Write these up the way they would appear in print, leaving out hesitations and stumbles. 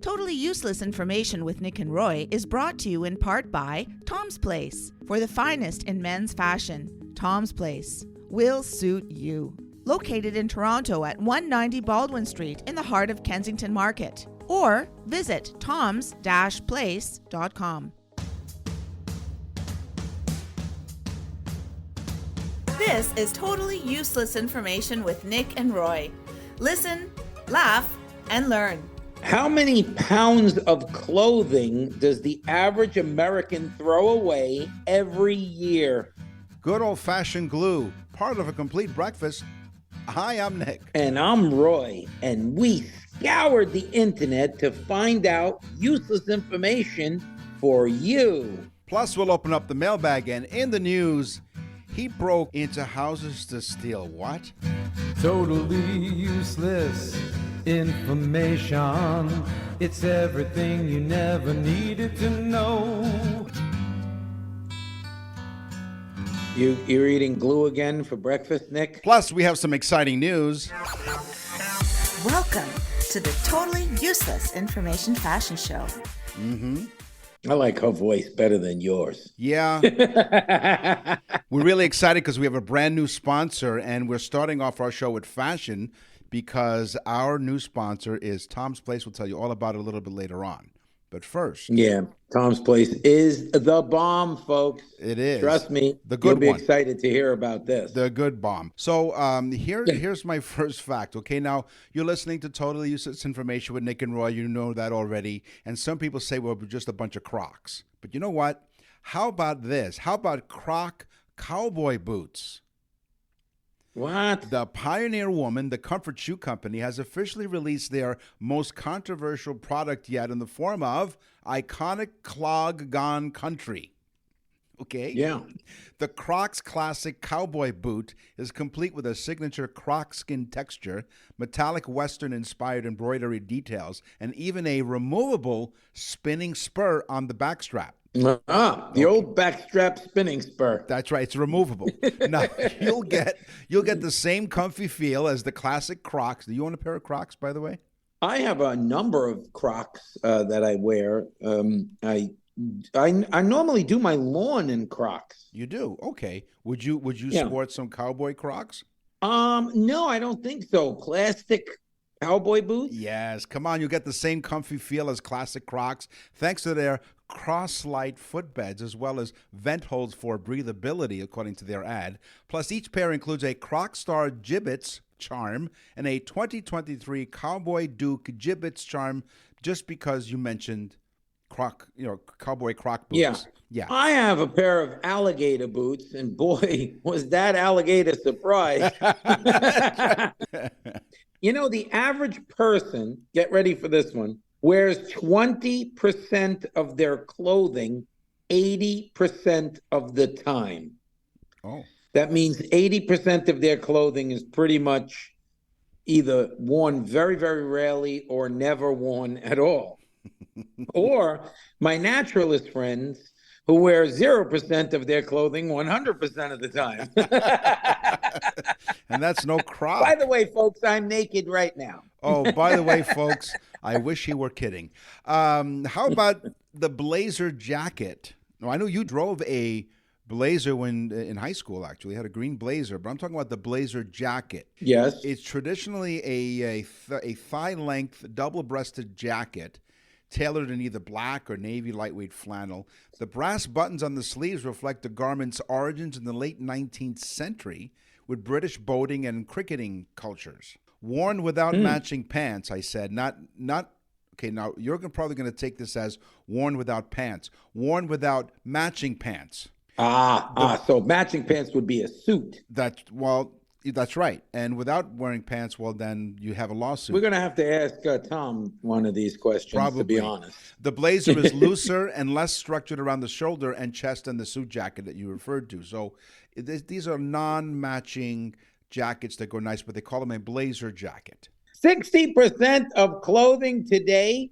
Totally Useless Information with Nick and Roy is brought to you in part by Tom's Place. For the finest in men's fashion, Tom's Place will suit you. Located in Toronto at 190 Baldwin Street in the heart of Kensington Market. Or visit toms-place.com. This is Totally Useless Information with Nick and Roy. Listen, laugh, and learn. How many pounds of clothing does the average American throw away every year? Good old-fashioned glue, part of a complete breakfast. Hi, I'm Nick. And I'm Roy, and we scoured the internet to find out useless information for you. Plus, we'll open up the mailbag, and in the news, he broke into houses to steal what? Totally useless information. It's everything you never needed to know. You're eating glue again for breakfast, Nick? Plus, we have some exciting news. Welcome to the Totally Useless Information Fashion Show. I like her voice better than yours. Yeah. We're really excited because we have a brand new sponsor, and we're starting off our show with fashion because our new sponsor is Tom's Place. We'll tell you all about it a little bit later on. But first. Yeah, Tom's Place is the bomb, folks. It is. Trust me. The good You'll one. be excited to hear about this. The good bomb. So here's my first fact. Okay, now you're listening to Totally Useless Information with Nick and Roy. You know that already. And some people say, well, we're just a bunch of Crocs. But you know what? How about this? How about Croc cowboy boots? What? The Pioneer Woman, the comfort shoe company, has officially released their most controversial product yet in the form of iconic clog gone country. Okay? Yeah. The Crocs Classic Cowboy Boot is complete with a signature Croc skin texture, metallic Western-inspired embroidery details, and even a removable spinning spur on the backstrap. The old backstrap spinning spur. That's right. It's removable. Now, you'll get the same comfy feel as the classic Crocs. Do you own a pair of Crocs, by the way? I have a number of Crocs that I wear. I normally do my lawn in Crocs. You do? Okay. Would you sport some cowboy Crocs? No, I don't think so. Plastic cowboy boots? Yes. Come on, you get the same comfy feel as classic Crocs thanks to their cross-slide footbeds as well as vent holes for breathability, according to their ad. Plus, each pair includes a Croc Star Gibbets charm and a 2023 Cowboy Duke Gibbets charm, just because you mentioned cowboy Croc boots. Yeah. I have a pair of alligator boots, and boy, was that alligator surprised. You know, the average person, get ready for this one, wears 20% of their clothing 80% of the time. Oh. That means 80% of their clothing is pretty much either worn very, very rarely or never worn at all. Or my naturalist friends who wear 0% of their clothing 100% of the time. And that's no Croc. By the way, folks, I'm naked right now. Oh, by the way, folks, I wish he were kidding. How about the blazer jacket? Now, I know you drove a blazer when in high school, actually. You had a green blazer, but I'm talking about the blazer jacket. Yes. It's traditionally a thigh-length, double-breasted jacket tailored in either black or navy lightweight flannel. The brass buttons on the sleeves reflect the garment's origins in the late 19th century with British boating and cricketing cultures. Worn without matching pants, I said. Not. Okay, now you're probably going to take this as worn without pants. Worn without matching pants. So matching pants would be a suit. That's right. And without wearing pants, well, then you have a lawsuit. We're going to have to ask Tom one of these questions, Probably. To be honest. The blazer is looser and less structured around the shoulder and chest than the suit jacket that you referred to. So these are non-matching jackets that go nice, but they call them a blazer jacket. 60% of clothing today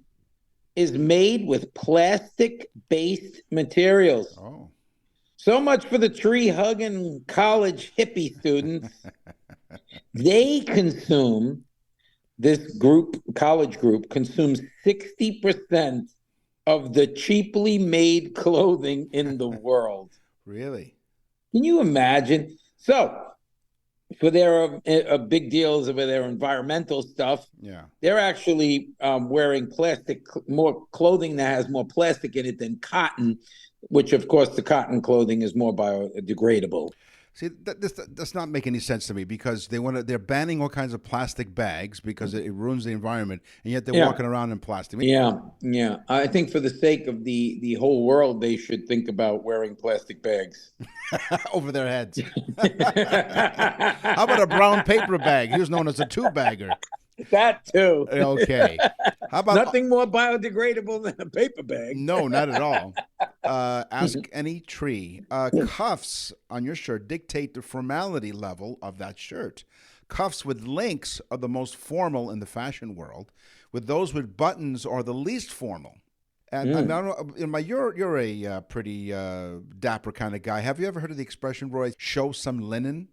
is made with plastic-based materials. Oh. So much for the tree-hugging college hippie students. They consume this college group, consumes 60% of the cheaply made clothing in the world. Really? Can you imagine? So, for their big deals with their environmental stuff, Yeah. they're actually wearing more clothing that has more plastic in it than cotton, which, of course, the cotton clothing is more biodegradable. See, this does not make any sense to me because they're banning all kinds of plastic bags because it ruins the environment, and yet they're Yeah. walking around in plastic. Yeah, yeah. I think for the sake of the whole world, they should think about wearing plastic bags over their heads. How about a brown paper bag? He was known as a two-bagger. That too. Okay. How about nothing more biodegradable than a paper bag? No, not at all. Ask any tree. Cuffs on your shirt dictate the formality level of that shirt. Cuffs with links are the most formal in the fashion world, with those with buttons are the least formal. And I don't know, you're a pretty dapper kind of guy. Have you ever heard of the expression, Roy, show some linen?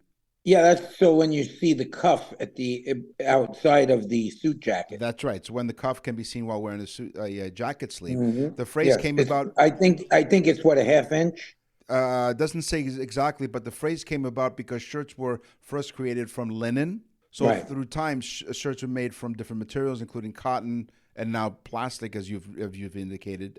Yeah, that's so when you see the cuff at the outside of the suit jacket. That's right. So when the cuff can be seen while wearing a jacket sleeve. The phrase came about. I think it's what, a half inch. Doesn't say exactly, but the phrase came about because shirts were first created from linen. So through time, shirts were made from different materials, including cotton and now plastic, as you've indicated,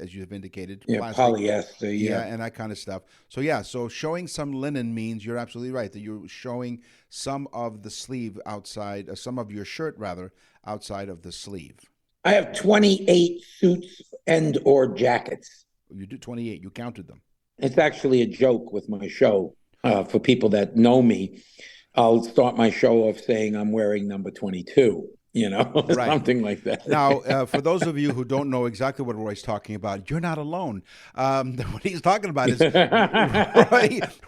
Yeah, plastic, polyester, yeah, and that kind of stuff. So so showing some linen means you're absolutely right that you're showing some of the sleeve outside, some of your shirt rather outside of the sleeve. I have 28 suits and or jackets. You do 28. You counted them. It's actually a joke with my show. For people that know me, I'll start my show off saying I'm wearing number 22. Something like that. Now, for those of you who don't know exactly what Roy's talking about, you're not alone. What he's talking about is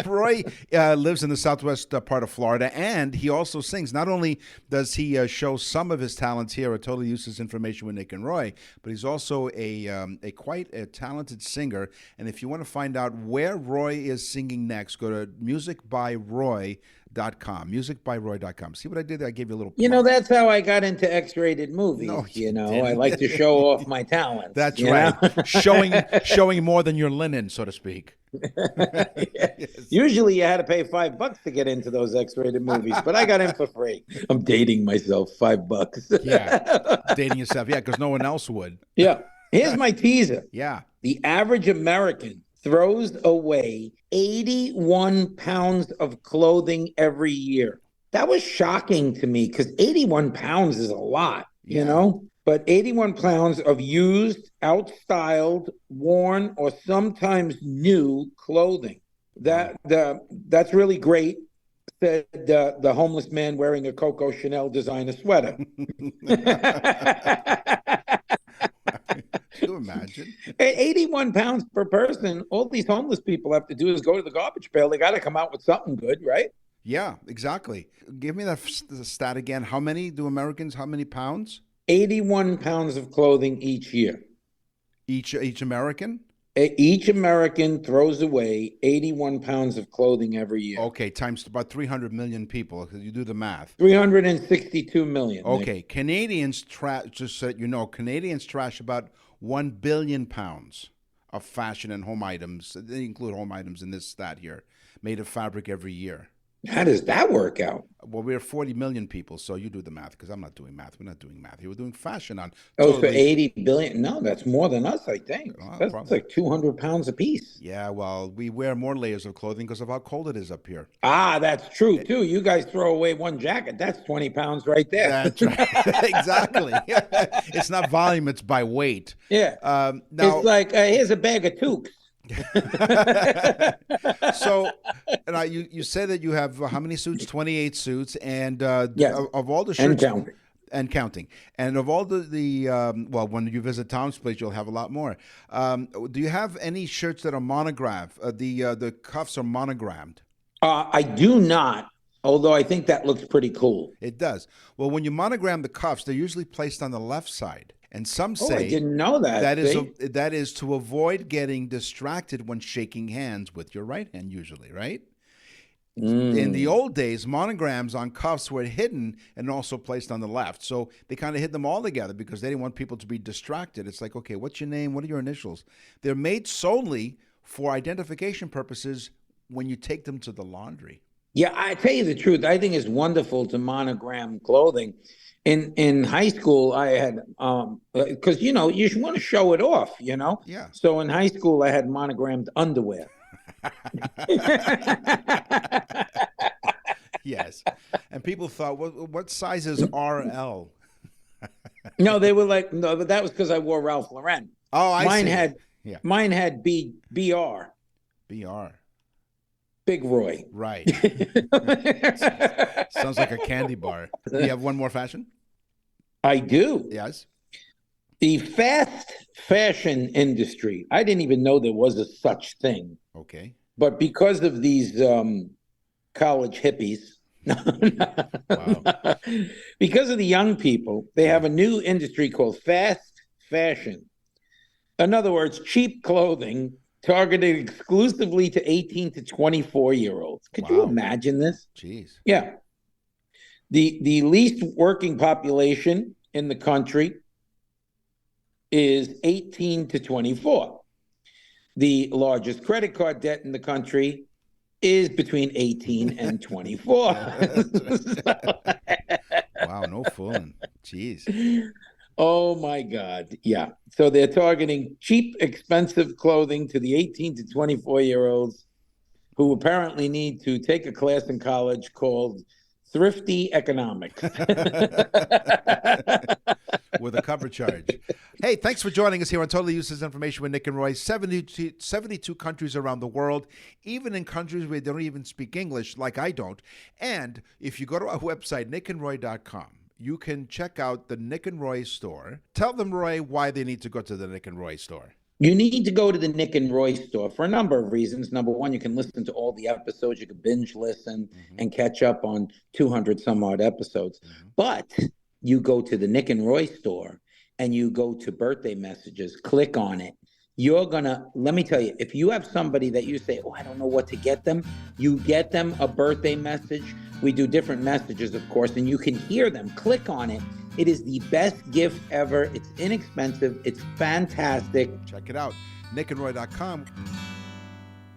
Roy lives in the southwest part of Florida, and he also sings. Not only does he show some of his talents here at Totally Useless Information with Nick and Roy, but he's also a quite a talented singer. And if you want to find out where Roy is singing next, go to musicbyroy.com. Musicbyroy.com. See what I did there? I gave you a little plug. That's how I got into X-rated movies. I like to show off my talent. That's right. Showing more than your linen, so to speak. Yes. Usually you had to pay $5 to get into those X-rated movies, but I got in for free. I'm dating myself. $5. Yeah. Dating yourself. Yeah, because no one else would. Yeah. Here's my teaser. Yeah. The average American throws away 81 pounds of clothing every year. That was shocking to me because 81 pounds is a lot, but 81 pounds of used, outstyled, worn, or sometimes new clothing. That's really great, said the homeless man wearing a Coco Chanel designer sweater. Can you imagine? At 81 pounds per person, all these homeless people have to do is go to the garbage pail. They got to come out with something good, right? Yeah, exactly. Give me that stat again. How many pounds? 81 pounds of clothing each year. Each American? Each American throws away 81 pounds of clothing every year. Okay, times about 300 million people. You do the math. 362 million. Okay, Nick. Canadians just so you know, Canadians trash about 1 billion pounds of fashion and home items. They include home items in this stat here, made of fabric every year. How does that work out? Well, we're 40 million people, so you do the math because I'm not doing math. We're not doing math here. We're doing fashion on. So 80 billion? No, that's more than us, I think. That's like 200 pounds apiece. Yeah, well, we wear more layers of clothing because of how cold it is up here. Ah, that's true, too. You guys throw away one jacket. That's 20 pounds right there. That's right. Exactly. It's not volume, it's by weight. Yeah. Now, it's like, here's a bag of toques. So, and you say that you have how many suits? 28 suits, and yes. of all the shirts and counting, and of all the well, when you visit Tom's Place, you'll have a lot more. Do you have any shirts that are monogrammed? The cuffs are monogrammed. I do not. Although I think that looks pretty cool. It does. Well, when you monogram the cuffs, they're usually placed on the left side. And some say I didn't know that. That is to avoid getting distracted when shaking hands with your right hand, usually, right? In the old days, monograms on cuffs were hidden and also placed on the left. So they kind of hid them all together because they didn't want people to be distracted. It's like, okay, what's your name? What are your initials? They're made solely for identification purposes when you take them to the laundry. Yeah, I tell you the truth. I think it's wonderful to monogram clothing. In high school, I had because you want to show it off, Yeah. So in high school, I had monogrammed underwear. Yes. And people thought, what size is RL? No, they were like, no, but that was because I wore Ralph Lauren. Oh, mine see. had Yeah. mine had BR, BR. Big Roy. Right. Sounds like a candy bar. Do you have one more fashion? I do. Yes. The fast fashion industry. I didn't even know there was a such thing. Okay. But because of these college hippies, Wow. because of the young people, they have a new industry called fast fashion. In other words, cheap clothing targeted exclusively to 18 to 24-year-olds. Could you Wow. imagine this? Jeez. Yeah. The least working population in the country is 18 to 24. The largest credit card debt in the country is between 18 and 24. Wow, no fooling. Jeez. Oh my God. Yeah. So they're targeting cheap, expensive clothing to the 18 to 24-year-olds who apparently need to take a class in college called Thrifty Economics. With a cover charge. Hey, thanks for joining us here on Totally Useless Information with Nick and Roy. 72 countries around the world, even in countries where they don't even speak English, like I don't. And if you go to our website, nickandroy.com, you can check out the Nick and Roy store. Tell them, Roy, why they need to go to the Nick and Roy store. You need to go to the Nick and Roy store for a number of reasons. Number one, you can listen to all the episodes. You can binge listen and catch up on 200 some odd episodes. But you go to the Nick and Roy store and you go to birthday messages, click on it. You're gonna, let me tell you, if you have somebody that you say, oh, I don't know what to get them, you get them a birthday message. We do different messages, of course, and you can hear them. Click on it. It is the best gift ever. It's inexpensive. It's fantastic. Check it out, nickandroy.com.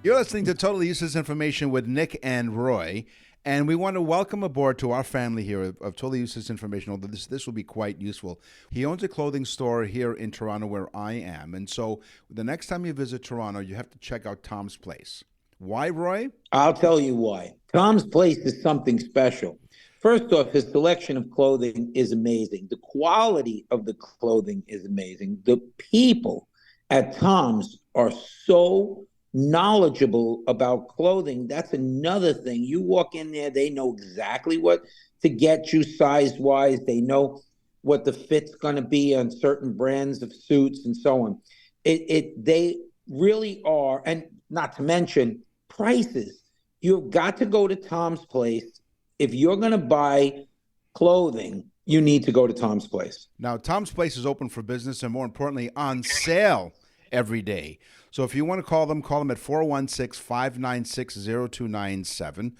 You're listening to Totally Useless Information with Nick and Roy. And we want to welcome aboard to our family here of Totally Useless Information, although this will be quite useful. He owns a clothing store here in Toronto where I am. And so the next time you visit Toronto, you have to check out Tom's Place. Why, Roy? I'll tell you why. Tom's Place is something special. First off, his selection of clothing is amazing. The quality of the clothing is amazing. The people at Tom's are so knowledgeable about clothing. That's another thing. You walk in there, they know exactly what to get you size-wise. They know what the fit's going to be on certain brands of suits and so on. They really are, and not to mention prices. You've got to go to Tom's Place. If you're going to buy clothing, you need to go to Tom's Place. Now, Tom's Place is open for business and, more importantly, on sale every day. So if you want to call them at 416-596-0297,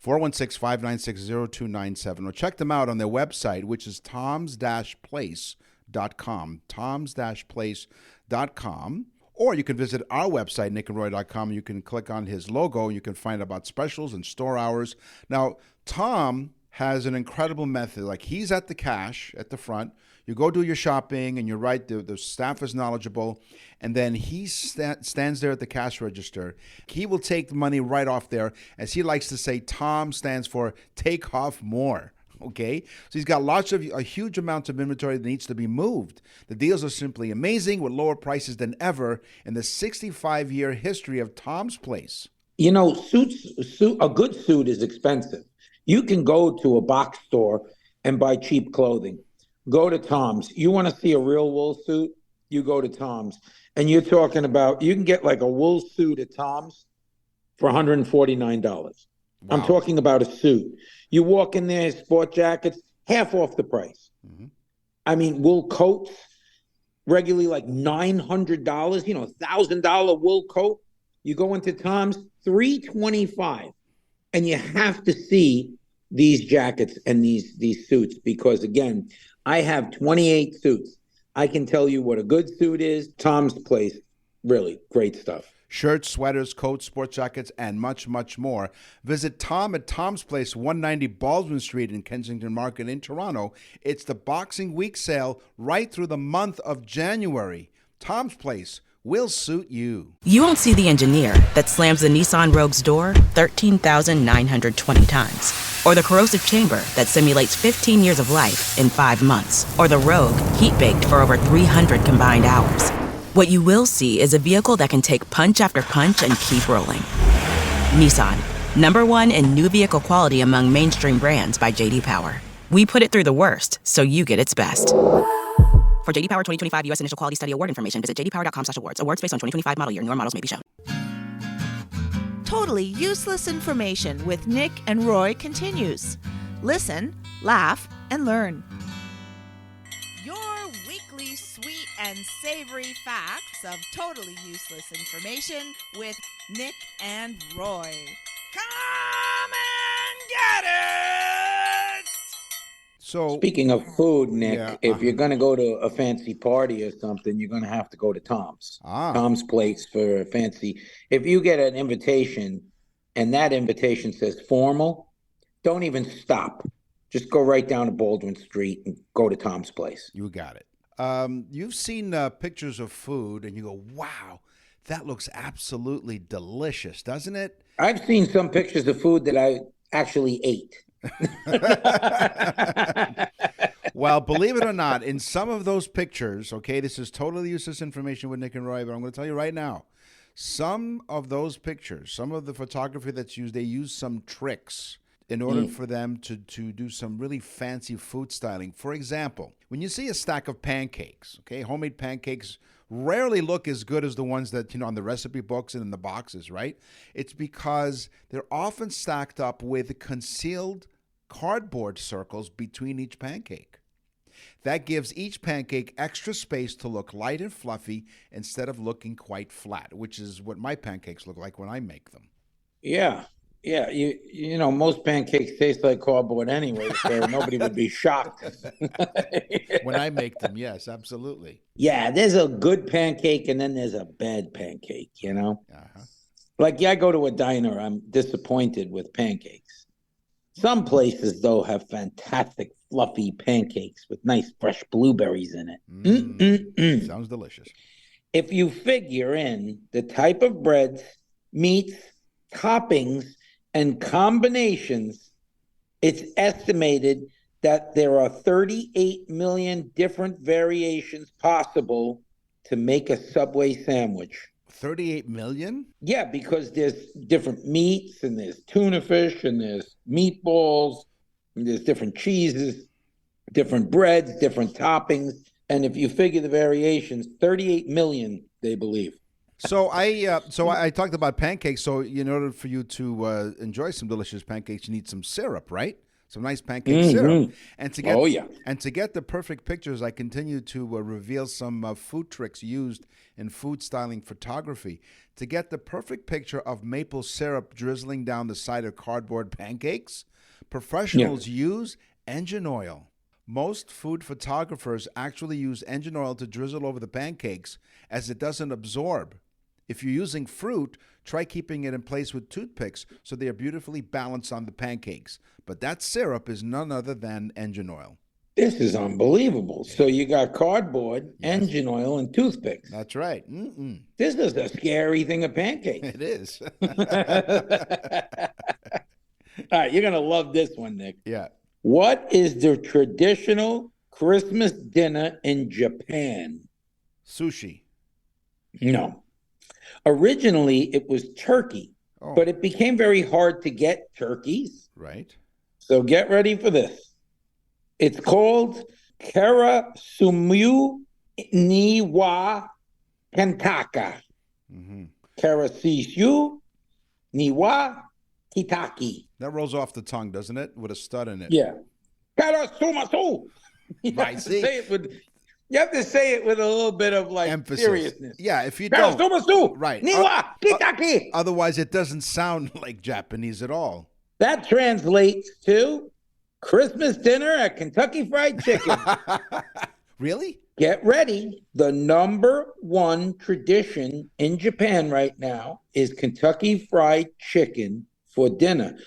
416-596-0297, or check them out on their website, which is toms-place.com, toms-place.com. Or you can visit our website, nickandroy.com. You can click on his logo, and you can find out about specials and store hours. Now, Tom has an incredible method. Like, he's at the cash at the front. You go do your shopping, and you're right, the staff is knowledgeable, and then he stands there at the cash register. He will take the money right off there. As he likes to say, Tom stands for take off more. Okay, so he's got a huge amount of inventory that needs to be moved. The deals are simply amazing with lower prices than ever in the 65-year history of Tom's Place. You know, a good suit is expensive. You can go to a box store and buy cheap clothing. Go to Tom's. You want to see a real wool suit? You go to Tom's. And you're talking about, you can get like a wool suit at Tom's for $149. Wow. I'm talking about a suit. You walk in there, sport jackets, half off the price. Mm-hmm. I mean, wool coats, regularly like $900, $1,000 wool coat. You go into Tom's, $325. And you have to see these jackets and these suits because, again, I have 28 suits. I can tell you what a good suit is. Tom's Place, really great stuff. Shirts, sweaters, coats, sports jackets, and much, much more. Visit Tom at Tom's Place, 190 Baldwin Street in Kensington Market in Toronto. It's the Boxing Week sale right through the month of January. Tom's Place will suit you. You won't see the engineer that slams the Nissan Rogue's door 13,920 times. Or the corrosive chamber that simulates 15 years of life in 5 months. Or the Rogue heat-baked for over 300 combined hours. What you will see is a vehicle that can take punch after punch and keep rolling. Nissan, #1 in new vehicle quality among mainstream brands by J.D. Power. We put it through the worst, so you get its best. For J.D. Power 2025 U.S. Initial Quality Study Award information, visit jdpower.com/awards. Awards based on 2025 model year. Newer models may be shown. Totally Useless Information with Nick and Roy continues. Listen, laugh, and learn. Your weekly sweet and savory facts of totally useless information with Nick and Roy. Come and get it! So, Speaking of food, Nick, Yeah, if you're going to go to a fancy party or something, you're going to have to go to Tom's. Tom's Place for a fancy. If you get an invitation and that invitation says formal, don't even stop. Just go right down to Baldwin Street and go to Tom's Place. you got it. You've seen pictures of food and you go, wow, that looks absolutely delicious, doesn't it? I've seen some pictures of food that I actually ate. Well, believe it or not, in some of those pictures, okay, this is totally useless information with Nick and Roy, but I'm going to tell you right now, some of those pictures, some of the photography that's used, they use some tricks in order for them to do some really fancy food styling. For example, when you see a stack of pancakes, okay, homemade pancakes rarely look as good as the ones that, on the recipe books and in the boxes, right? It's because they're often stacked up with concealed cardboard circles between each pancake. That gives each pancake extra space to look light and fluffy instead of looking quite flat, which is what my pancakes look like when I make them. Yeah. Yeah, you know, most pancakes taste like cardboard anyway, so nobody would be shocked. When I make them, yes, absolutely. Yeah, there's a good pancake and then there's a bad pancake, you know? Uh-huh. Like, I go to a diner, I'm disappointed with pancakes. Some places, though, have fantastic fluffy pancakes with nice fresh blueberries in it. Sounds delicious. If you figure in the type of breads, meats, toppings, and combinations, it's estimated that there are 38 million different variations possible to make a Subway sandwich. 38 million? Yeah, because there's different meats, and there's tuna fish, and there's meatballs, and there's different cheeses, different breads, different toppings. And if you figure the variations, 38 million, they believe. So I talked about pancakes. So in order for you to enjoy some delicious pancakes, you need some syrup, right? Some nice pancake syrup. And to get the perfect pictures, I continue to reveal some food tricks used in food styling photography. To get the perfect picture of maple syrup drizzling down the side of cardboard pancakes, professionals use engine oil. Most food photographers actually use engine oil to drizzle over the pancakes as it doesn't absorb. If you're using fruit, try keeping it in place with toothpicks so they are beautifully balanced on the pancakes. But that syrup is none other than engine oil. This is unbelievable. So you got cardboard, engine oil, and toothpicks. That's right. This is a scary thing of pancakes. It is. All right, you're going to love this one, Nick. Yeah. What is the traditional Christmas dinner in Japan? Sushi. No. Originally, it was turkey, but it became very hard to get turkeys. Right. So get ready for this. It's called Karasumu ni wa Kentaka. Karasumu ni wa Kitaki. That rolls off the tongue, doesn't it? With a stud in it. Yeah. Karasumasu. Right, see? You have to say it with a little bit of like emphasis. Seriousness. Yeah, if you don't. Karasumasu. Right. Ni wa Kitaki. Otherwise, it doesn't sound like Japanese at all. That translates to Christmas dinner at Kentucky Fried Chicken. Really? Get ready. The number one tradition in Japan right now is Kentucky Fried Chicken for dinner.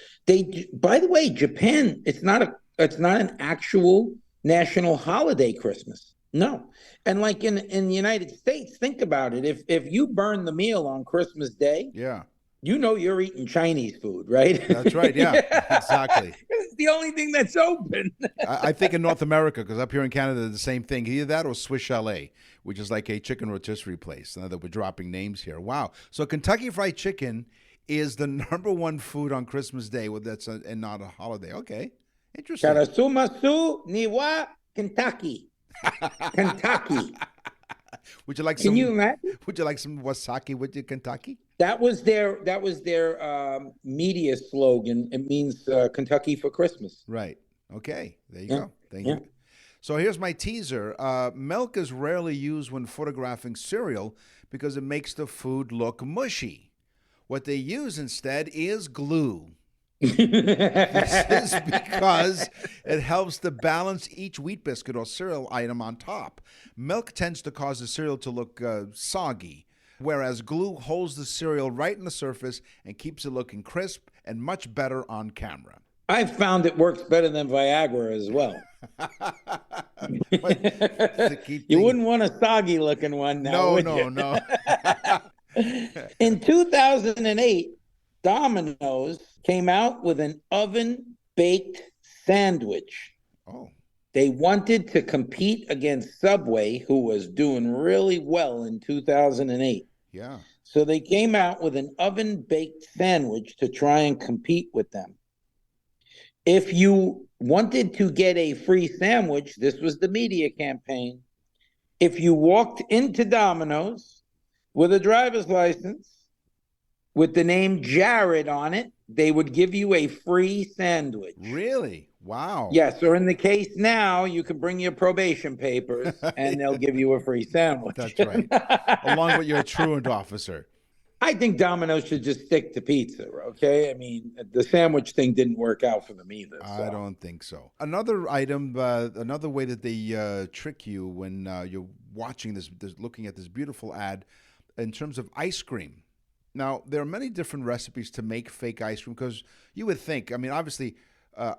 By the way, Japan, it's not an actual national holiday, Christmas. No. And like in the United States, think about it. If you burn the meal on Christmas Day, Yeah. you know you're eating Chinese food, right? That's right. Yeah, exactly. It's the only thing that's open. I think in North America, because up here in Canada, the same thing. Either that or Swiss Chalet, which is like a chicken rotisserie place. Now that we're dropping names here. Wow. So Kentucky Fried Chicken is the number one food on Christmas Day, and not a holiday. Okay. Interesting. Karasumasu niwa Kentucky. Kentucky. Would you like Can you imagine? Would you like some wasaki with your Kentucky? That was their media slogan. It means Kentucky for Christmas. Right. Okay. There you Yeah. go. Thank Yeah. you. So here's my teaser. Milk is rarely used when photographing cereal because it makes the food look mushy. What they use instead is glue. This is because it helps to balance each wheat biscuit or cereal item on top. Milk tends to cause the cereal to look soggy, whereas glue holds the cereal right in the surface and keeps it looking crisp and much better on camera. I found it works better than Viagra as well. You wouldn't want a soggy looking one now, would you? No. In 2008, Domino's came out with an oven-baked sandwich. Oh, They wanted to compete against Subway, who was doing really well in 2008. yeah. So they came out with an oven-baked sandwich to try and compete with them. If you wanted to get a free sandwich, this was the media campaign. If you walked into Domino's with a driver's license with the name Jared on it, they would give you a free sandwich. Really? Wow. Yes, or in the case now, you can bring your probation papers and they'll give you a free sandwich. That's right. Along with your truant officer. I think Domino's should just stick to pizza, okay? I mean, the sandwich thing didn't work out for them either. So. I don't think so. Another item, another way that they trick you when you're watching this, looking at this beautiful ad, in terms of ice cream. Now, there are many different recipes to make fake ice cream because you would think, I mean, obviously,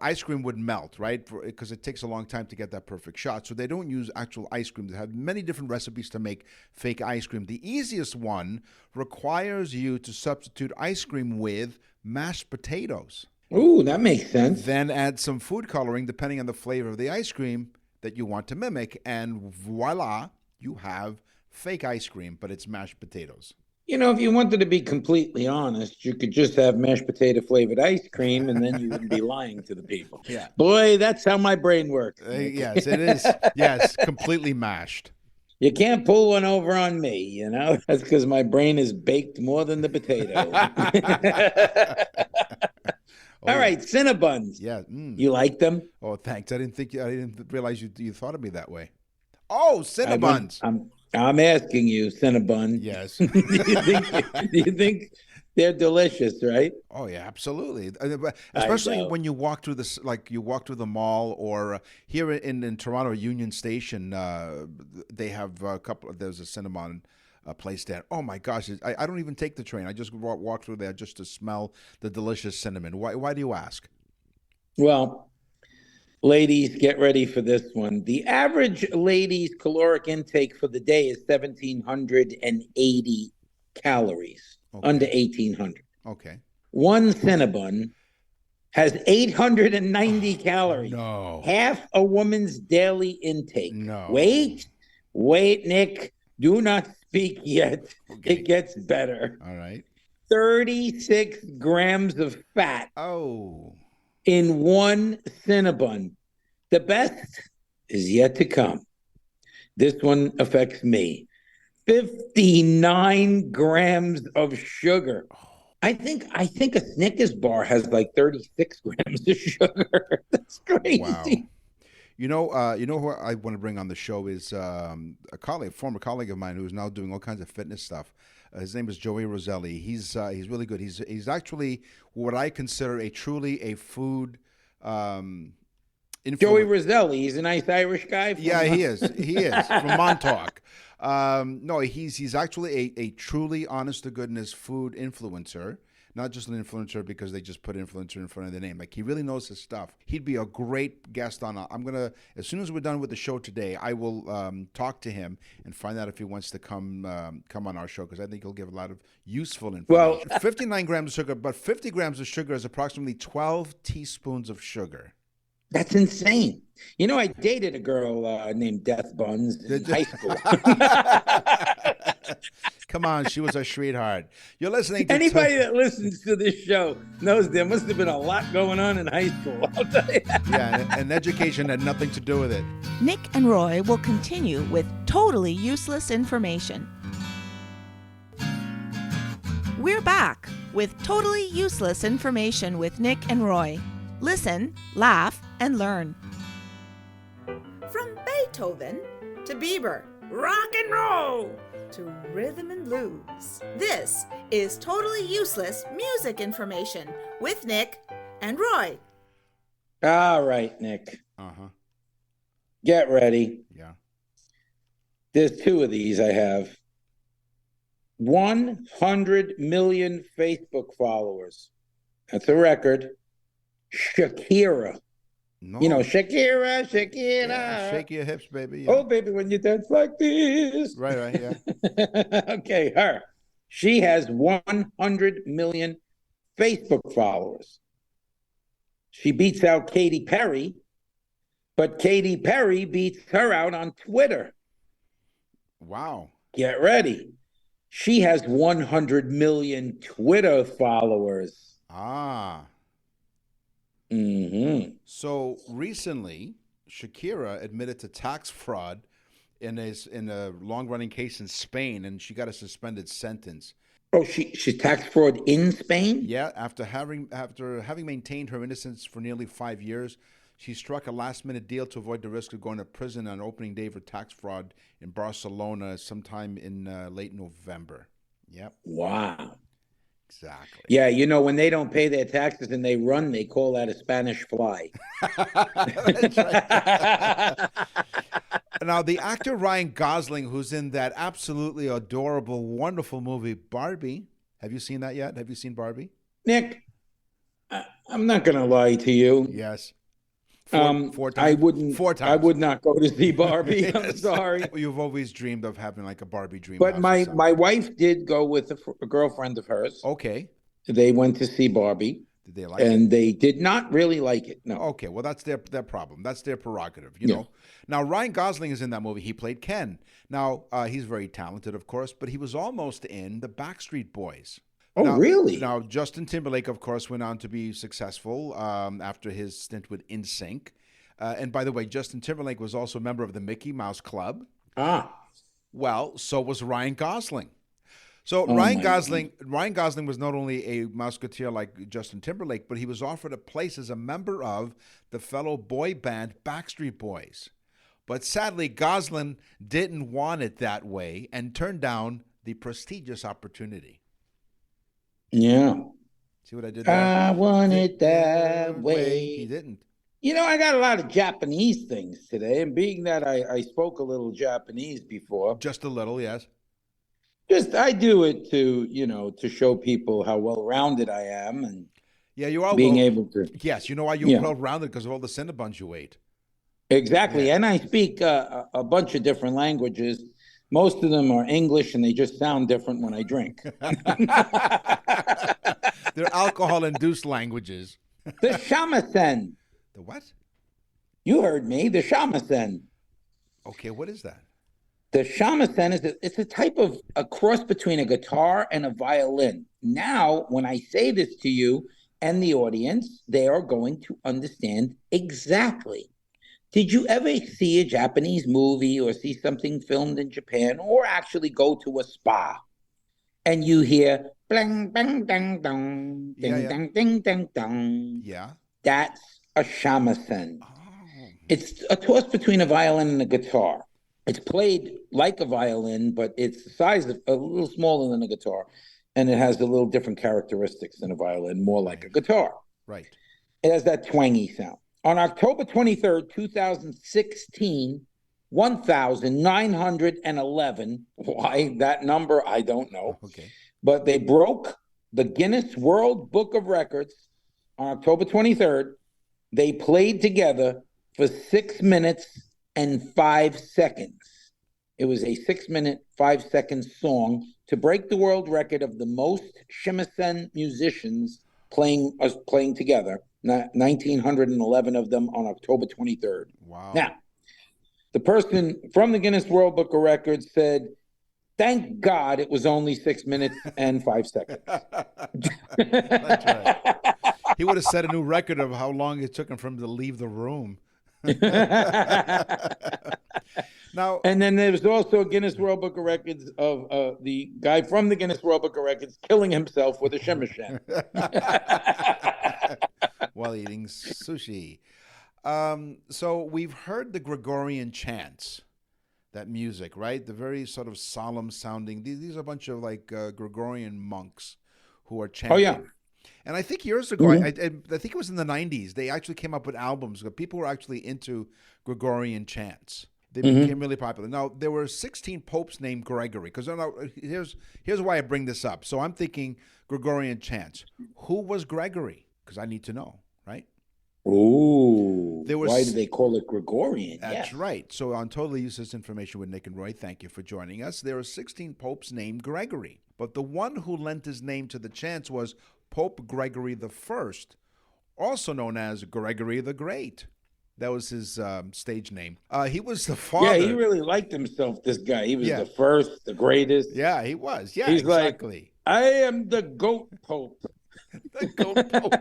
ice cream would melt, right? Because it takes a long time to get that perfect shot. So they don't use actual ice cream. They have many different recipes to make fake ice cream. The easiest one requires you to substitute ice cream with mashed potatoes. Ooh, that makes sense. Then add some food coloring depending on the flavor of the ice cream that you want to mimic. And voila, you have fake ice cream, but it's mashed potatoes. You know, if you wanted to be completely honest, you could just have mashed potato flavored ice cream and then you wouldn't be lying to the people. Yeah. Boy, that's how my brain works. Yes, it is. Yes, completely mashed. You can't pull one over on me, you know? That's because my brain is baked more than the potato. All right, Cinnabons. Yeah. You like them? Oh, thanks. I didn't realize you thought of me that way. Oh, Cinnabons. I'm asking you, Cinnabon. Yes. do you think they're delicious, right? Oh yeah, absolutely. Especially when you walk through this, like you walk through the mall, or here in Toronto, Union Station, they have a couple. There's a Cinnabon place there. Oh my gosh, I don't even take the train. I just walk through there just to smell the delicious cinnamon. Why do you ask? Well, ladies, get ready for this one. The average lady's caloric intake for the day is 1,780 calories, under 1,800. Okay. One Cinnabon has 890 calories. No. Half a woman's daily intake. No. Wait, Nick. Do not speak yet. Okay. It gets better. All right. 36 grams of fat. Oh. In one Cinnabon. The best is yet to come. This one affects me. 59 grams of sugar. I think a Snickers bar has like 36 grams of sugar. That's crazy. Wow. You know who I want to bring on the show is a former colleague of mine who is now doing all kinds of fitness stuff. His name is Joey Roselli. He's really good. He's actually what I consider a food Joey Roselli, he's a nice Irish guy. Yeah, he is. He is from Montauk. No, he's actually a truly honest to goodness food influencer. Not just an influencer because they just put influencer in front of their name. Like, he really knows his stuff. He'd be a great guest on. I'm gonna, as soon as we're done with the show today, I will talk to him and find out if he wants to come on our show, because I think he'll give a lot of useful information. Well, 59 grams of sugar, but 50 grams of sugar is approximately 12 teaspoons of sugar. That's insane. You know, I dated a girl named Death Buns in high school. Come on, she was a sweetheart. You're listening to anybody that listens to this show knows there must have been a lot going on in high school. I'll tell you. Yeah, and education had nothing to do with it. Nick and Roy will continue with totally useless information. We're back with totally useless information with Nick and Roy. Listen, laugh, and learn. From Beethoven to Bieber, rock and roll to rhythm and blues. This is totally useless music information with Nick and Roy. All right, Nick. Uh-huh. Get ready. Yeah. There's two of these I have. 100 million Facebook followers. That's a record. Shakira. No. You know, Shakira. Yeah, shake your hips, baby. Yeah. Oh, baby, when you dance like this. Right, yeah. Okay, her. She has 100 million Facebook followers. She beats out Katy Perry, but Katy Perry beats her out on Twitter. Wow. Get ready. She has 100 million Twitter followers. Ah. Mm-hmm. So recently, Shakira admitted to tax fraud in a long-running case in Spain, and she got a suspended sentence. Oh, she's tax fraud in Spain? Yeah, after having maintained her innocence for nearly 5 years, she struck a last-minute deal to avoid the risk of going to prison on opening day for tax fraud in Barcelona sometime in late November. Yep. Wow. Exactly. Yeah, you know, when they don't pay their taxes and they run, they call that a Spanish fly. That's right. Now, the actor Ryan Gosling, who's in that absolutely adorable, wonderful movie, Barbie. Have you seen that yet? Have you seen Barbie? Nick, I'm not going to lie to you. Yes. Four times. I would not go to see Barbie. I'm sorry. You've always dreamed of having like a Barbie dream. But my wife did go with a girlfriend of hers. Okay. They went to see Barbie. Did they like it? And they did not really like it. No. Okay. Well, that's their problem. That's their prerogative. You know. Now, Ryan Gosling is in that movie. He played Ken. Now, he's very talented, of course, but he was almost in the Backstreet Boys. Oh, really? Now, Justin Timberlake, of course, went on to be successful after his stint with NSYNC. And by the way, Justin Timberlake was also a member of the Mickey Mouse Club. Ah. Well, so was Ryan Gosling. So Ryan Gosling was not only a Mouseketeer like Justin Timberlake, but he was offered a place as a member of the fellow boy band Backstreet Boys. But sadly, Gosling didn't want it that way and turned down the prestigious opportunity. Yeah. See what I did there? I want it that way. He didn't. You know, I got a lot of Japanese things today, and being that I spoke a little Japanese before. Just a little, yes. I do it to show people how well-rounded I am, and yeah, you are able to. Yes, you know why you're well-rounded, because of all the Cinnabons you ate. Exactly, yeah. And I speak a bunch of different languages. Most of them are English, and they just sound different when I drink. They're alcohol-induced languages. The shamisen. The what? You heard me. The shamisen. Okay, what is that? The shamisen it's a type of a cross between a guitar and a violin. Now, when I say this to you and the audience, they are going to understand exactly. Did you ever see a Japanese movie or see something filmed in Japan or actually go to a spa and you hear blang, bang, dang, dong, ding, dang, ding, dang, dong? Yeah. That's a shamisen. Oh. It's a toss between a violin and a guitar. It's played like a violin, but it's the size of a little smaller than a guitar, and it has a little different characteristics than a violin, more like a guitar. Right. It has that twangy sound. On October 23rd, 2016, 1,911. Why that number, I don't know. Okay. But they broke the Guinness World Book of Records on October 23rd. They played together for 6 minutes and 5 seconds. It was a 6-minute, 5-second song to break the world record of the most shamisen musicians playing together. 1,911 of them on October 23rd. Wow. Now, the person from the Guinness World Book of Records said, "Thank God it was only 6 minutes and 5 seconds." That's right. He would have set a new record of how long it took him for him to leave the room. Now, and then there was also a Guinness World Book of Records of the guy from the Guinness World Book of Records killing himself with a shimishan while eating sushi. So we've heard the Gregorian chants, that music, right? The very sort of solemn sounding. These are a bunch of like Gregorian monks who are chanting. Oh, yeah. And I think years ago, I think it was in the 90s, they actually came up with albums where people were actually into Gregorian chants. They became really popular. Now, there were 16 popes named Gregory. Because here's why I bring this up. So I'm thinking Gregorian chants. Who was Gregory? Because I need to know, right? Ooh. Why do they call it Gregorian? That's right. So on Totally Useless Information with Nick and Roy, thank you for joining us. There are 16 popes named Gregory. But the one who lent his name to the chants was Pope Gregory I, also known as Gregory the Great. That was his stage name. He was the father. Yeah, he really liked himself, this guy. He was the first, the greatest. Yeah, he was. Yeah, He's exactly. Like, I am the goat pope. The goat pope.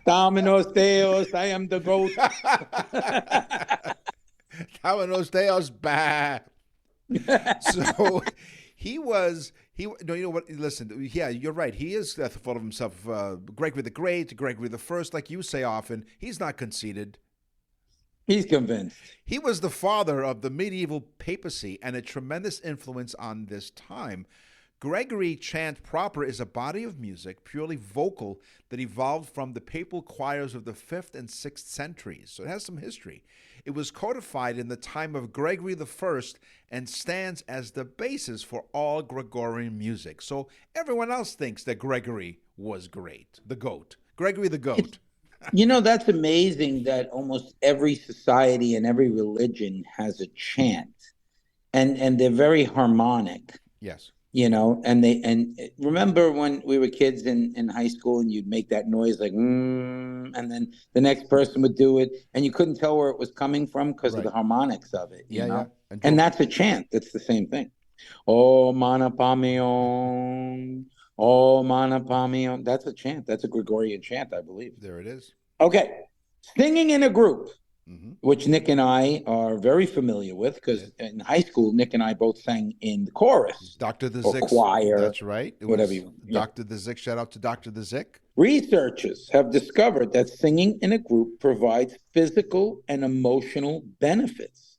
Dominos Deus, I am the goat. Dominos Deus, bah. So you know what? Listen, yeah, you're right. He is full of himself. Gregory the Great, Gregory the First, like you say often. He's not conceited. He's convinced. He was the father of the medieval papacy and a tremendous influence on this time. Gregory chant proper is a body of music, purely vocal, that evolved from the papal choirs of the 5th and 6th centuries. So it has some history. It was codified in the time of Gregory I and stands as the basis for all Gregorian music. So everyone else thinks that Gregory was great, the goat. Gregory the goat. You know, that's amazing that almost every society and every religion has a chant, and they're very harmonic. Yes. You know, and remember when we were kids in high school and you'd make that noise like, and then the next person would do it and you couldn't tell where it was coming from because of the harmonics of it, you know? Yeah. And that's a chant. That's the same thing. Oh, manapamion. Oh, manapamion. That's a chant. That's a Gregorian chant, I believe. There it is. Okay. Singing in a group. Which Nick and I are very familiar with because in high school, Nick and I both sang in the chorus. Dr. the or Zick. Choir. That's right. Whatever you want. Dr. the Zick. Shout out to Dr. the Zick. Researchers have discovered that singing in a group provides physical and emotional benefits.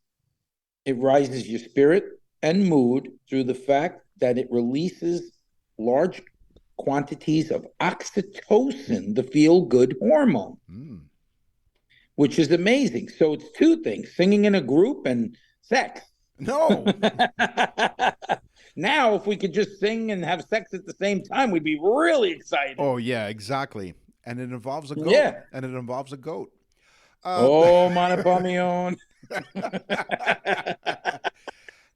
It rises your spirit and mood through the fact that it releases large quantities of oxytocin, the feel-good hormone. Which is amazing. So it's two things, singing in a group and sex. No. Now, if we could just sing and have sex at the same time, we'd be really excited. Oh, yeah, exactly. And it involves a goat. Yeah. And it involves a goat. Oh, Manapamion.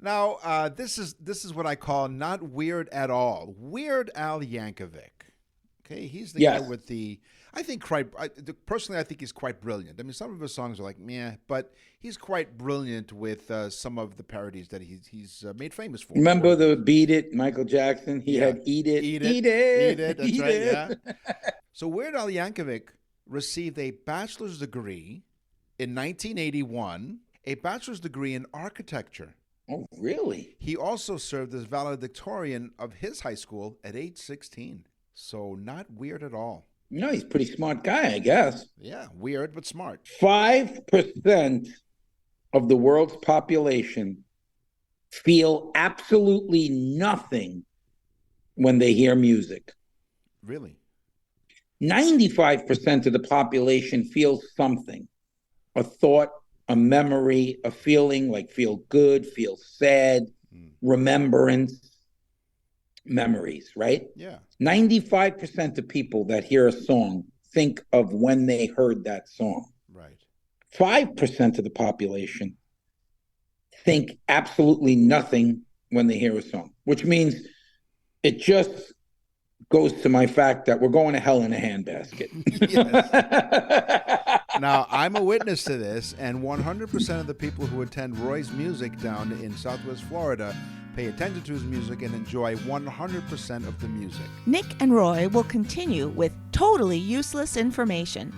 Now, this is what I call not weird at all. Weird Al Yankovic. Okay, he's the guy with the... personally, I think he's quite brilliant. I mean, some of his songs are like, meh, but he's quite brilliant with some of the parodies that he's made famous for. Remember the Beat It, Michael Jackson? He had Eat It, Eat It, Eat It. That's right, yeah. So Weird Al Yankovic received a bachelor's degree in 1981, a bachelor's degree in architecture. Oh, really? He also served as valedictorian of his high school at age 16. So not weird at all. No, he's a pretty smart guy, I guess. Yeah, weird but smart. 5% of the world's population feel absolutely nothing when they hear music. Really? 95% of the population feels something, a thought, a memory, a feeling, like feel good, feel sad, remembrance, memories, right? Yeah. 95% of people that hear a song think of when they heard that song. Right. 5% of the population think absolutely nothing when they hear a song, which means it just goes to my fact that we're going to hell in a handbasket. Now, I'm a witness to this, and 100% of the people who attend Roy's Music down in Southwest Florida pay attention to his music and enjoy 100% of the music. Nick and Roy will continue with totally useless information.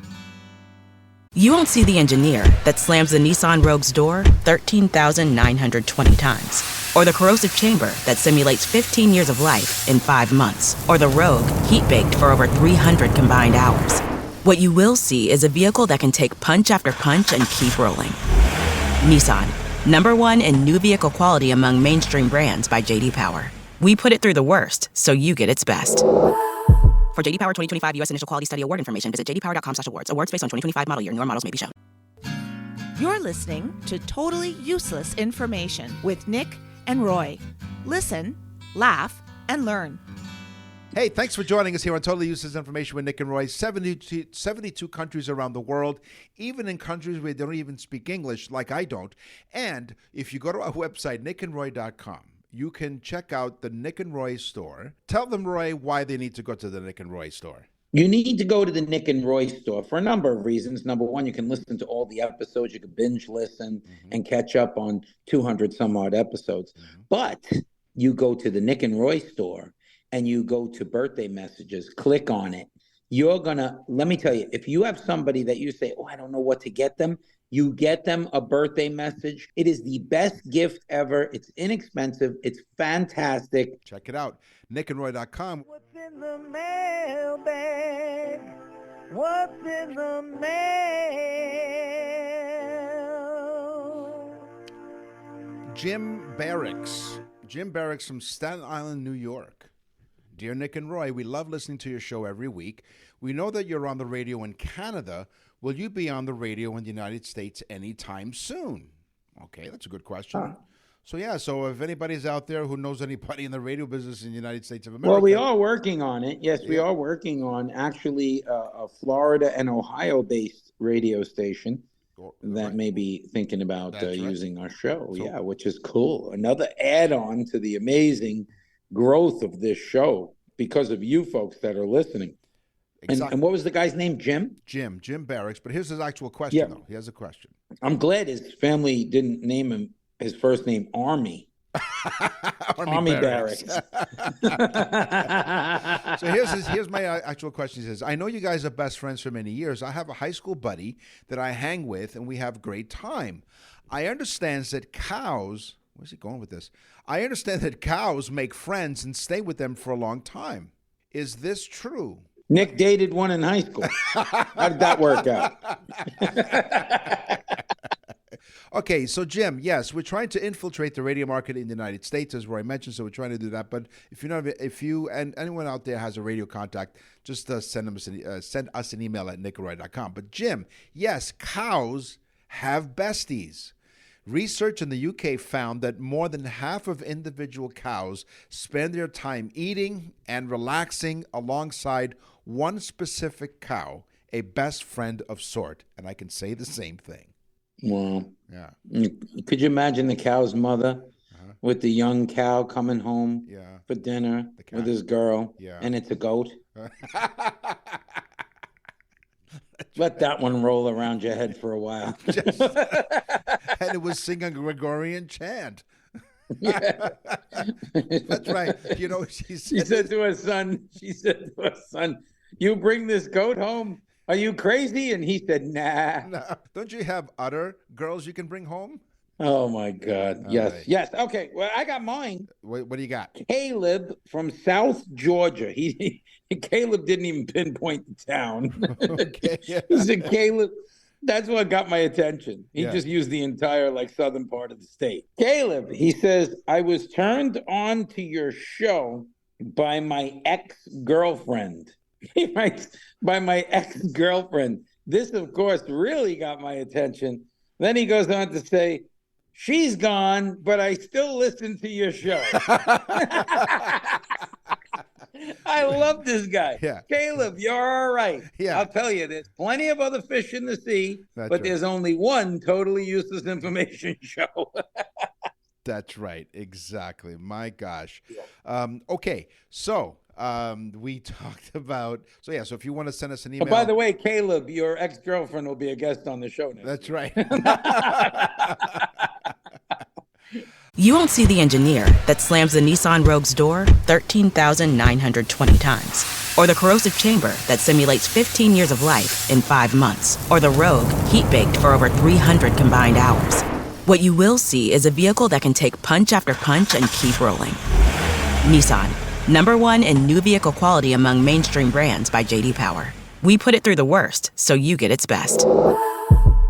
You won't see the engineer that slams the Nissan Rogue's door 13,920 times, or the corrosive chamber that simulates 15 years of life in 5 months, or the Rogue heat-baked for over 300 combined hours. What you will see is a vehicle that can take punch after punch and keep rolling. Nissan, #1 in new vehicle quality among mainstream brands by J.D. Power. We put it through the worst, so you get its best. For J.D. Power 2025 U.S. Initial Quality Study Award information, visit jdpower.com/awards. Awards based on 2025 model year. Newer models may be shown. You're listening to Totally Useless Information with Nick and Roy. Listen, laugh, and learn. Hey, thanks for joining us here on Totally Useless Information with Nick and Roy. 72 countries around the world, even in countries where they don't even speak English, like I don't. And if you go to our website, nickandroy.com, you can check out the Nick and Roy store. Tell them, Roy, why they need to go to the Nick and Roy store. You need to go to the Nick and Roy store for a number of reasons. Number one, you can listen to all the episodes. You can binge listen and catch up on 200 some odd episodes. But you go to the Nick and Roy store and you go to birthday messages, click on it. You're gonna, let me tell you, if you have somebody that you say, oh, I don't know what to get them, you get them a birthday message. It is the best gift ever. It's inexpensive. It's fantastic. Check it out, nickandroy.com. What's in the mailbag? What's in the mail? Jim Barracks from Staten Island, New York. Dear Nick and Roy, we love listening to your show every week. We know that you're on the radio in Canada. Will you be on the radio in the United States anytime soon? Okay, that's a good question. So if anybody's out there who knows anybody in the radio business in the United States of America. Well, we are working on it. Yes, we are working on actually a Florida and Ohio-based radio station that may be thinking about using our show. So, which is cool. Another add-on to the amazing growth of this show because of you folks that are listening. Exactly. And what was the guy's name? Jim Barracks. But here's his actual question, though. He has a question. I'm glad his family didn't name him his first name Army. Army Barracks. So here's my actual question. He says, I know you guys are best friends for many years. I have a high school buddy that I hang with, and we have great time. I understand that cows... Where's he going with this? I understand that cows make friends and stay with them for a long time. Is this true? Nick dated one in high school. How did that work out? Okay, so Jim, yes, we're trying to infiltrate the radio market in the United States, as Roy mentioned, so we're trying to do that. But if you and anyone out there has a radio contact, just send us an email at nickandroy.com. But Jim, yes, cows have besties. Research in the UK found that more than half of individual cows spend their time eating and relaxing alongside one specific cow, a best friend of sort. And I can say the same thing. Wow. Yeah. Could you imagine the cow's mother with the young cow coming home for dinner with his girl, and it's a goat? Let that one roll around your head for a while. And it was singing a Gregorian chant. That's right. You know, she said to her son, you bring this goat home? Are you crazy? And he said, nah. No. Don't you have other girls you can bring home? Oh my God. All Yes. right. Yes. Okay. Well, I got mine. What do you got? Caleb from South Georgia. Caleb didn't even pinpoint the town. Okay. He said Caleb. That's what got my attention. He Yeah. just used the entire southern part of the state. Caleb, he says, I was turned on to your show by my ex-girlfriend. He writes, by my ex-girlfriend. This, of course, really got my attention. Then he goes on to say, she's gone, but I still listen to your show. I love this guy. Yeah. Caleb, you're all right. Yeah. I'll tell you, there's plenty of other fish in the sea, That's but right. there's only one totally useless information show. That's right. Exactly. My gosh. Okay. So we talked about. So yeah. So if you want to send us an email. By the way, Caleb, your ex-girlfriend will be a guest on the show next. That's right. You won't see the engineer that slams the Nissan Rogue's door 13,920 times. Or the corrosive chamber that simulates 15 years of life in 5 months. Or the Rogue heat-baked for over 300 combined hours. What you will see is a vehicle that can take punch after punch and keep rolling. Nissan, #1 in new vehicle quality among mainstream brands by J.D. Power. We put it through the worst, so you get its best.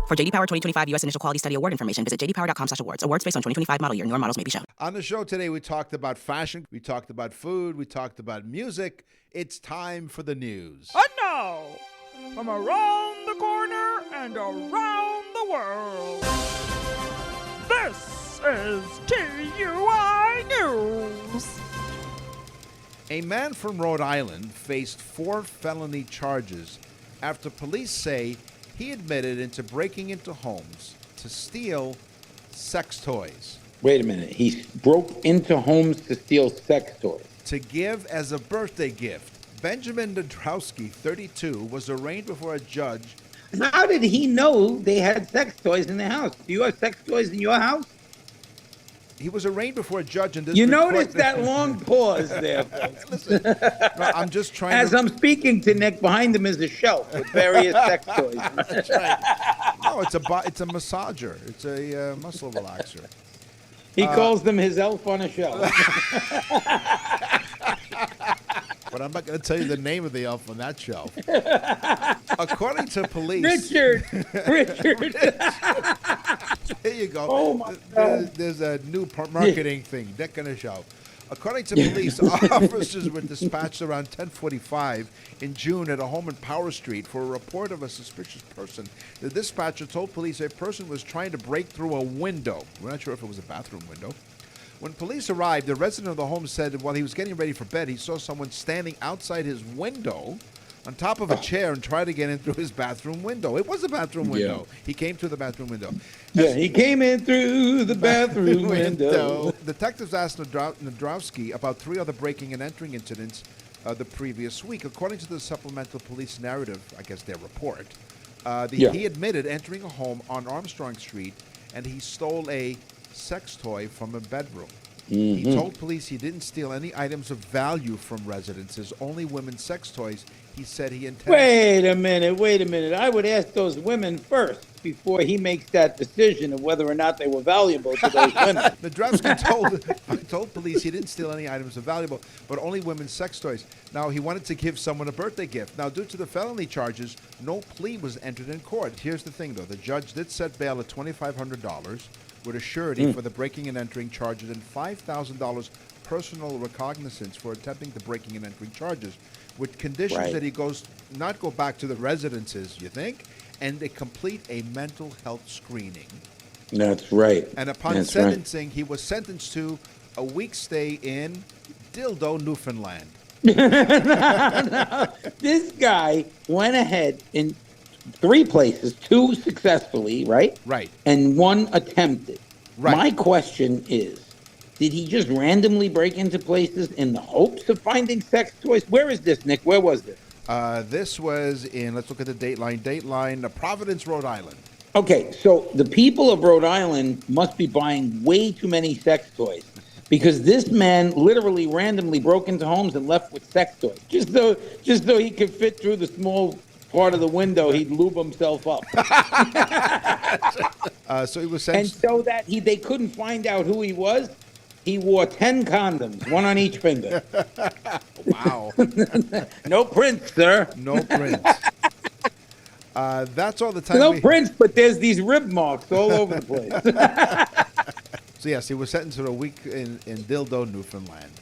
For J.D. Power 2025 U.S. Initial Quality Study Award information, visit jdpower.com/awards. Awards based on 2025 model year. Newer models may be shown. On the show today, we talked about fashion, we talked about food, we talked about music. It's time for the news. And now, from around the corner and around the world, this is TUI News. A man from Rhode Island faced 4 felony charges after police say he admitted into breaking into homes to steal sex toys Wait a minute. He broke into homes to steal sex toys. to give as a birthday gift. Benjamin Nadrowski, 32, was arraigned before a judge. How did he know they had sex toys in their house? Do you have sex toys in your house? He was arraigned before a judge in this. You noticed that long pause there, folks. Listen, no, I'm just trying As to. I'm speaking to Nick, behind him is a shelf with various sex toys. That's right. No, it's a massager. It's a muscle relaxer. He calls them his elf on a shelf. But I'm not going to tell you the name of the elf on that shelf. According to police, Richard. there you go. Oh, my God. There's a new marketing thing. Deck on a shelf. According to police, officers were dispatched around 10:45 in June at a home in Power Street for a report of a suspicious person. The dispatcher told police a person was trying to break through a window. We're not sure if it was a bathroom window. When police arrived, the resident of the home said that while he was getting ready for bed, he saw someone standing outside his window on top of a chair and tried to get in through his bathroom window. It was a bathroom window. Yeah. He came through the bathroom window. Yeah, he came in through the bathroom window. Detectives asked Nadrowski about 3 other breaking and entering incidents the previous week. According to the supplemental police narrative, I guess their report, he admitted entering a home on Armstrong Street and he stole a sex toy from a bedroom. He told police he didn't steal any items of value from residences, only women's sex toys. He said he intended... Wait a minute. I would ask those women first before he makes that decision of whether or not they were valuable to those women. Nadrowski told police he didn't steal any items of value, but only women's sex toys. Now, he wanted to give someone a birthday gift. Now, due to the felony charges, no plea was entered in court. Here's the thing, though. The judge did set bail at $2,500 with a surety for the breaking and entering charges and $5,000 personal recognizance for attempting the breaking and entering charges, with conditions that he not go back to the residences, you think, and they complete a mental health screening. That's right. And upon sentencing, he was sentenced to a week's stay in Dildo, Newfoundland. This guy went ahead in 3 places, 2 successfully, right? Right. And 1 attempted. Right. My question is, did he just randomly break into places in the hopes of finding sex toys? Where is this, Nick? Where was this? This was in, let's look at the Dateline, Providence, Rhode Island. Okay, so the people of Rhode Island must be buying way too many sex toys because this man literally randomly broke into homes and left with sex toys just so he could fit through the small part of the window, he'd lube himself up. So he was And sent. so that they couldn't find out who he was, he wore 10 condoms, one on each finger. Wow. No prints, sir. No prints. That's all the time. No prints, but there's these rib marks all over the place. So yes, he was sentenced to a week in Dildo, Newfoundland.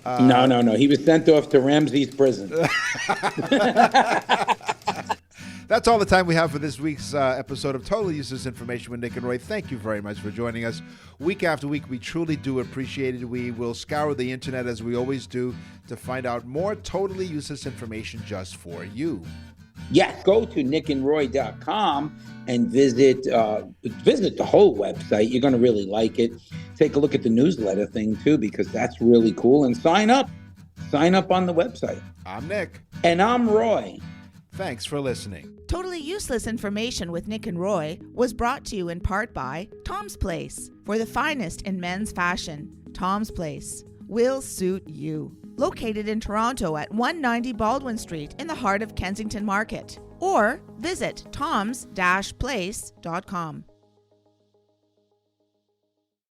No. He was sent off to Ramsey's prison. That's all the time we have for this week's episode of Totally Useless Information with Nick and Roy. Thank you very much for joining us. Week after week, we truly do appreciate it. We will scour the internet as we always do to find out more totally useless information just for you. Yes, go to nickandroy.com and visit the whole website. You're going to really like it. Take a look at the newsletter thing, too, because that's really cool. And sign up. Sign up on the website. I'm Nick. And I'm Roy. Thanks for listening. Totally Useless Information with Nick and Roy was brought to you in part by Tom's Place. For the finest in men's fashion, Tom's Place will suit you. Located in Toronto at 190 Baldwin Street in the heart of Kensington Market. Or visit toms-place.com.